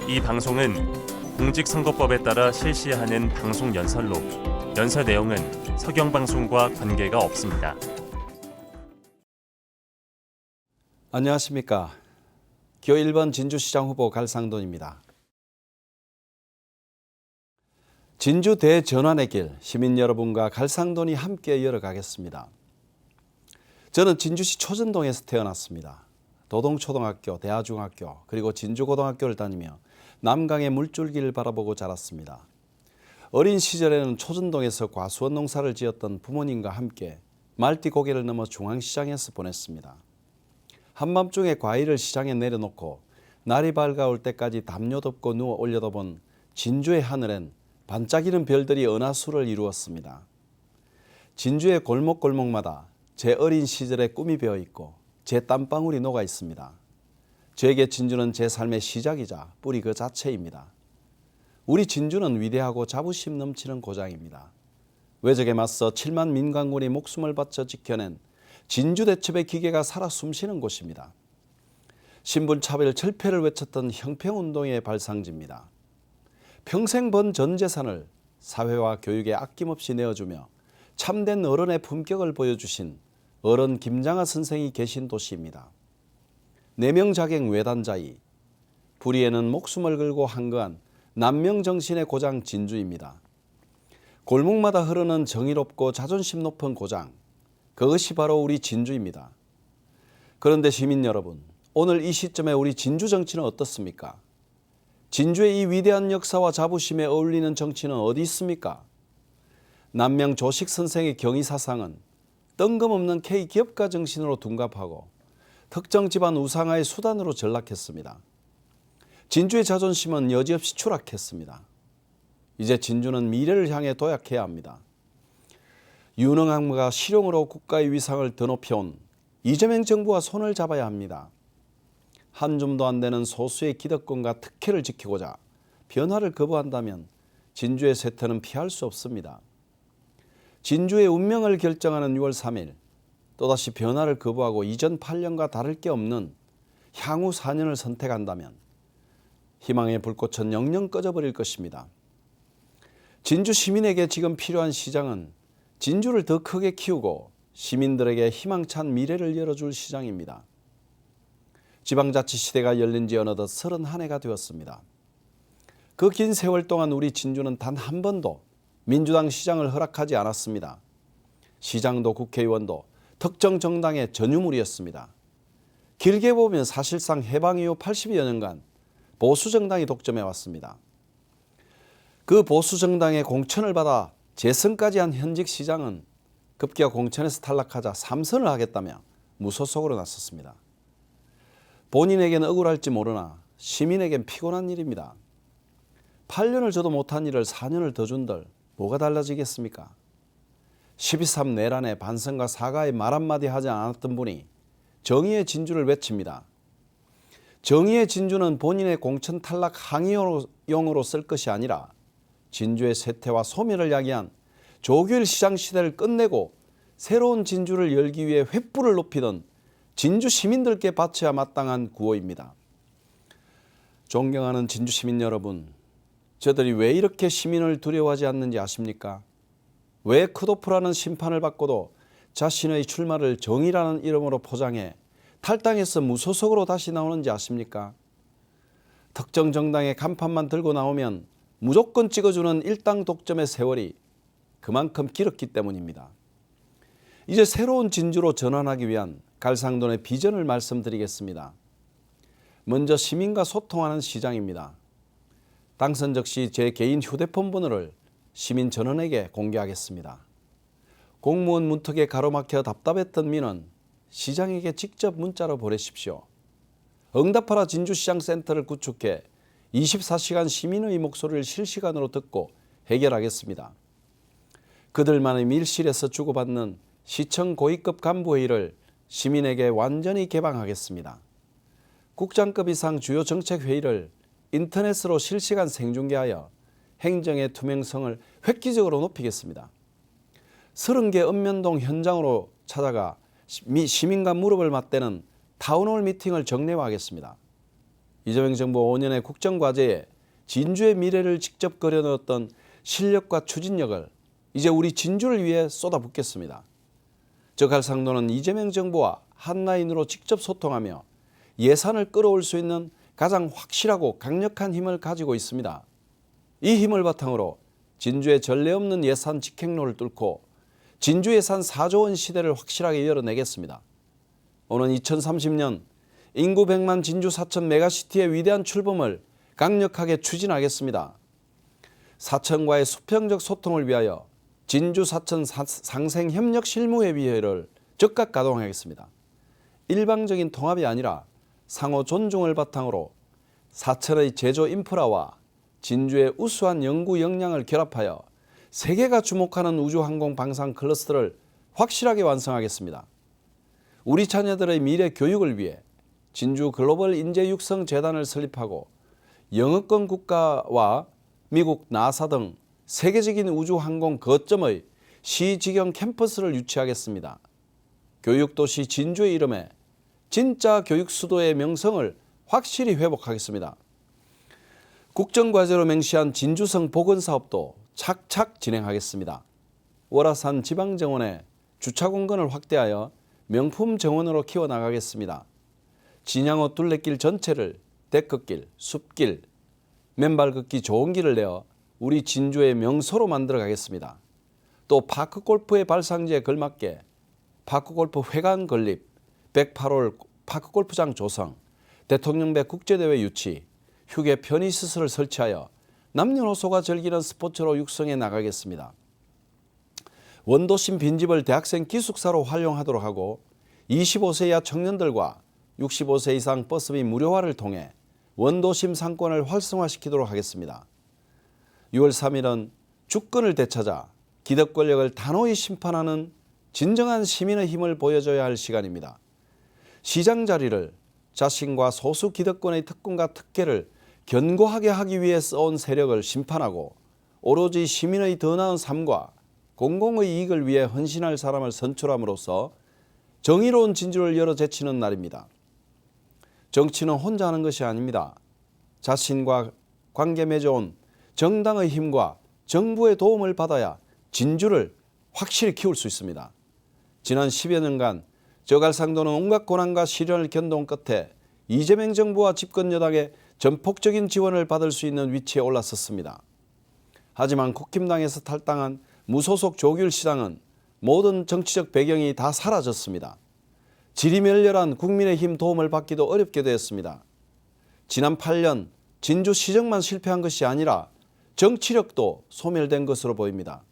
이 방송은 공직선거법에 따라 실시하는 방송 연설로 연설 내용은 서경방송과 관계가 없습니다. 안녕하십니까. 기호 1번 진주시장 후보 갈상돈입니다. 진주 대전환의 길, 시민 여러분과 갈상돈이 함께 열어가겠습니다. 저는 진주시 초전동에서 태어났습니다. 도동초등학교, 대하중학교, 그리고 진주고등학교를 다니며 남강의 물줄기를 바라보고 자랐습니다. 어린 시절에는 초전동에서 과수원 농사를 지었던 부모님과 함께 말띠 고개를 넘어 중앙시장에서 보냈습니다. 한밤중에 과일을 시장에 내려놓고 날이 밝아올 때까지 담요 덮고 누워 올려다본 진주의 하늘엔 반짝이는 별들이 은하수를 이루었습니다. 진주의 골목골목마다 제 어린 시절의 꿈이 배어 있고 제 땀방울이 녹아 있습니다. 저에게 진주는 제 삶의 시작이자 뿌리 그 자체입니다. 우리 진주는 위대하고 자부심 넘치는 고장입니다. 외적에 맞서 7만 민간군이 목숨을 바쳐 지켜낸 진주대첩의 기계가 살아 숨쉬는 곳입니다. 신분차별 철폐를 외쳤던 형평운동의 발상지입니다. 평생 번 전 재산을 사회와 교육에 아낌없이 내어주며 참된 어른의 품격을 보여주신 어른 김장하 선생이 계신 도시입니다. 내명자객 외단자이, 불의에는 목숨을 걸고 한거한 난명정신의 고장 진주입니다. 골목마다 흐르는 정의롭고 자존심 높은 고장, 그것이 바로 우리 진주입니다. 그런데 시민 여러분, 오늘 이 시점에 우리 진주 정치는 어떻습니까? 진주의 이 위대한 역사와 자부심에 어울리는 정치는 어디 있습니까? 남명 조식 선생의 경의사상은 뜬금없는 K기업가 정신으로 둔갑하고 특정 집안 우상화의 수단으로 전락했습니다. 진주의 자존심은 여지없이 추락했습니다. 이제 진주는 미래를 향해 도약해야 합니다. 유능함과 실용으로 국가의 위상을 더 높여온 이재명 정부와 손을 잡아야 합니다. 한 줌도 안 되는 소수의 기득권과 특혜를 지키고자 변화를 거부한다면 진주의 쇠퇴는 피할 수 없습니다. 진주의 운명을 결정하는 6월 3일, 또다시 변화를 거부하고 이전 8년과 다를 게 없는 향후 4년을 선택한다면 희망의 불꽃은 영영 꺼져버릴 것입니다. 진주 시민에게 지금 필요한 시장은 진주를 더 크게 키우고 시민들에게 희망찬 미래를 열어줄 시장입니다. 지방자치 시대가 열린 지 어느덧 31해가 되었습니다. 그 긴 세월 동안 우리 진주는 단 한 번도 민주당 시장을 허락하지 않았습니다. 시장도 국회의원도 특정 정당의 전유물이었습니다. 길게 보면 사실상 해방 이후 80여 년간 보수정당이 독점해왔습니다. 그 보수정당의 공천을 받아 재선까지 한 현직 시장은 급기야 공천에서 탈락하자 삼선을 하겠다며 무소속으로 나섰습니다. 본인에게는 억울할지 모르나 시민에겐 피곤한 일입니다. 8년을 줘도 못한 일을 4년을 더 준들 뭐가 달라지겠습니까? 12.3 내란에 반성과 사과의 말 한마디 하지 않았던 분이 정의의 진주를 외칩니다. 정의의 진주는 본인의 공천 탈락 항의용으로 쓸 것이 아니라 진주의 쇠퇴와 소멸을 야기한 조규일 시장 시대를 끝내고 새로운 진주를 열기 위해 횃불을 높이던 진주 시민들께 바쳐야 마땅한 구호입니다. 존경하는 진주 시민 여러분, 저들이 왜 이렇게 시민을 두려워하지 않는지 아십니까? 왜 컷오프라는 심판을 받고도 자신의 출마를 정의라는 이름으로 포장해 탈당해서 무소속으로 다시 나오는지 아십니까? 특정 정당의 간판만 들고 나오면 무조건 찍어주는 일당 독점의 세월이 그만큼 길었기 때문입니다. 이제 새로운 진주로 전환하기 위한 갈상돈의 비전을 말씀드리겠습니다. 먼저 시민과 소통하는 시장입니다. 당선 즉시 제 개인 휴대폰 번호를 시민 전원에게 공개하겠습니다. 공무원 문턱에 가로막혀 답답했던 민원 시장에게 직접 문자로 보내십시오. 응답하라 진주시장센터를 구축해 24시간 시민의 목소리를 실시간으로 듣고 해결하겠습니다. 그들만의 밀실에서 주고받는 시청 고위급 간부회의를 시민에게 완전히 개방하겠습니다. 국장급 이상 주요 정책회의를 인터넷으로 실시간 생중계하여 행정의 투명성을 획기적으로 높이겠습니다. 30개 읍면동 현장으로 찾아가 시민과 무릎을 맞대는 타운홀 미팅을 정례화하겠습니다. 이재명 정부 5년의 국정과제에 진주의 미래를 직접 그려넣었던 실력과 추진력을 이제 우리 진주를 위해 쏟아붓겠습니다. 저 갈상도는 이재명 정부와 한라인으로 직접 소통하며 예산을 끌어올 수 있는 가장 확실하고 강력한 힘을 가지고 있습니다. 이 힘을 바탕으로 진주의 전례 없는 예산 직행로를 뚫고 진주 예산 4조 원 시대를 확실하게 열어내겠습니다. 오는 2030년 인구 100만 진주 사천 메가시티의 위대한 출범을 강력하게 추진하겠습니다. 사천과의 수평적 소통을 위하여 진주 사천 상생협력실무회의회를 즉각 가동하겠습니다. 일방적인 통합이 아니라 상호 존중을 바탕으로 사천의 제조 인프라와 진주의 우수한 연구 역량을 결합하여 세계가 주목하는 우주항공 방산 클러스터를 확실하게 완성하겠습니다. 우리 자녀들의 미래 교육을 위해 진주 글로벌 인재 육성 재단을 설립하고 영어권 국가와 미국 나사 등 세계적인 우주항공 거점의 시지경 캠퍼스를 유치하겠습니다. 교육도시 진주의 이름에 진짜 교육 수도의 명성을 확실히 회복하겠습니다. 국정과제로 맹시한 진주성 복원사업도 착착 진행하겠습니다. 월화산 지방정원의 주차공간을 확대하여 명품 정원으로 키워나가겠습니다. 진양호 둘레길 전체를 데크길, 숲길, 맨발 걷기 좋은 길을 내어 우리 진주의 명소로 만들어 가겠습니다. 또 파크골프의 발상지에 걸맞게 파크골프 회관 건립, 108홀 파크골프장 조성, 대통령배 국제대회 유치, 휴게 편의시설을 설치하여 남녀노소가 즐기는 스포츠로 육성해 나가겠습니다. 원도심 빈집을 대학생 기숙사로 활용하도록 하고 25세 이하 청년들과 65세 이상 버스비 무료화를 통해 원도심 상권을 활성화시키도록 하겠습니다. 6월 3일은 주권을 되찾아 기득 권력을 단호히 심판하는 진정한 시민의 힘을 보여줘야 할 시간입니다. 시장 자리를 자신과 소수 기득권의 특권과 특혜를 견고하게 하기 위해 써온 세력을 심판하고 오로지 시민의 더 나은 삶과 공공의 이익을 위해 헌신할 사람을 선출함으로써 정의로운 진주를 열어 제치는 날입니다. 정치는 혼자 하는 것이 아닙니다. 자신과 관계 맺어온 정당의 힘과 정부의 도움을 받아야 진주를 확실히 키울 수 있습니다. 지난 10여 년간 저갈상도는 온갖 고난과 시련을 견뎌온 끝에 이재명 정부와 집권 여당의 전폭적인 지원을 받을 수 있는 위치에 올랐었습니다. 하지만 국힘당에서 탈당한 무소속 조규일 시장은 모든 정치적 배경이 다 사라졌습니다. 지리멸렬한 국민의힘 도움을 받기도 어렵게 되었습니다. 지난 8년 진주시정만 실패한 것이 아니라 정치력도 소멸된 것으로 보입니다.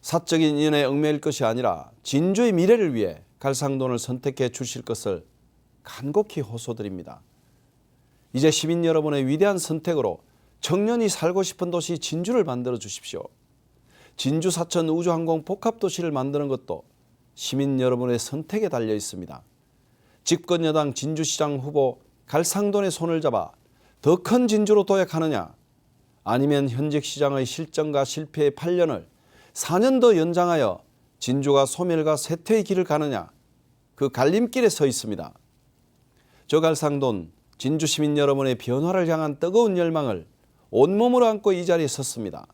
사적인 인연에 얽매일 것이 아니라 진주의 미래를 위해 갈상돈을 선택해 주실 것을 간곡히 호소드립니다. 이제 시민 여러분의 위대한 선택으로 청년이 살고 싶은 도시 진주를 만들어 주십시오. 진주 사천 우주항공 복합도시를 만드는 것도 시민 여러분의 선택에 달려 있습니다. 집권 여당 진주시장 후보 갈상돈의 손을 잡아 더 큰 진주로 도약하느냐, 아니면 현직 시장의 실정과 실패의 8년을 4년 더 연장하여 진주가 소멸과 쇠퇴의 길을 가느냐, 그 갈림길에 서 있습니다. 저 갈상돈 진주 시민 여러분의 변화를 향한 뜨거운 열망을 온몸으로 안고 이 자리에 섰습니다.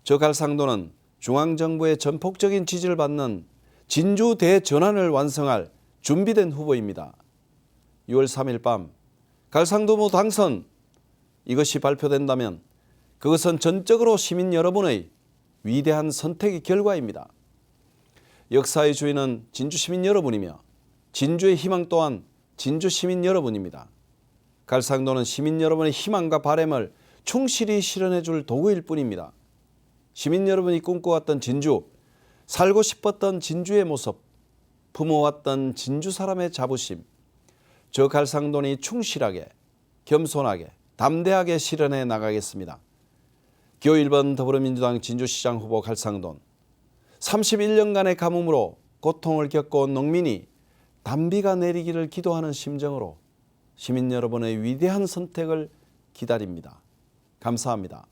저 갈상도는 중앙정부의 전폭적인 지지를 받는 진주 대전환을 완성할 준비된 후보입니다. 6월 3일 밤 갈상도모 당선, 이것이 발표된다면 그것은 전적으로 시민 여러분의 위대한 선택의 결과입니다. 역사의 주인은 진주 시민 여러분이며 진주의 희망 또한 진주 시민 여러분입니다. 갈상도는 시민 여러분의 희망과 바람을 충실히 실현해 줄 도구일 뿐입니다. 시민 여러분이 꿈꿔왔던 진주, 살고 싶었던 진주의 모습, 품어왔던 진주 사람의 자부심, 저 갈상돈이 충실하게, 겸손하게, 담대하게 실현해 나가겠습니다. 기호 1번 더불어민주당 진주시장 후보 갈상돈, 31년간의 가뭄으로 고통을 겪어온 농민이 단비가 내리기를 기도하는 심정으로 시민 여러분의 위대한 선택을 기다립니다. 감사합니다.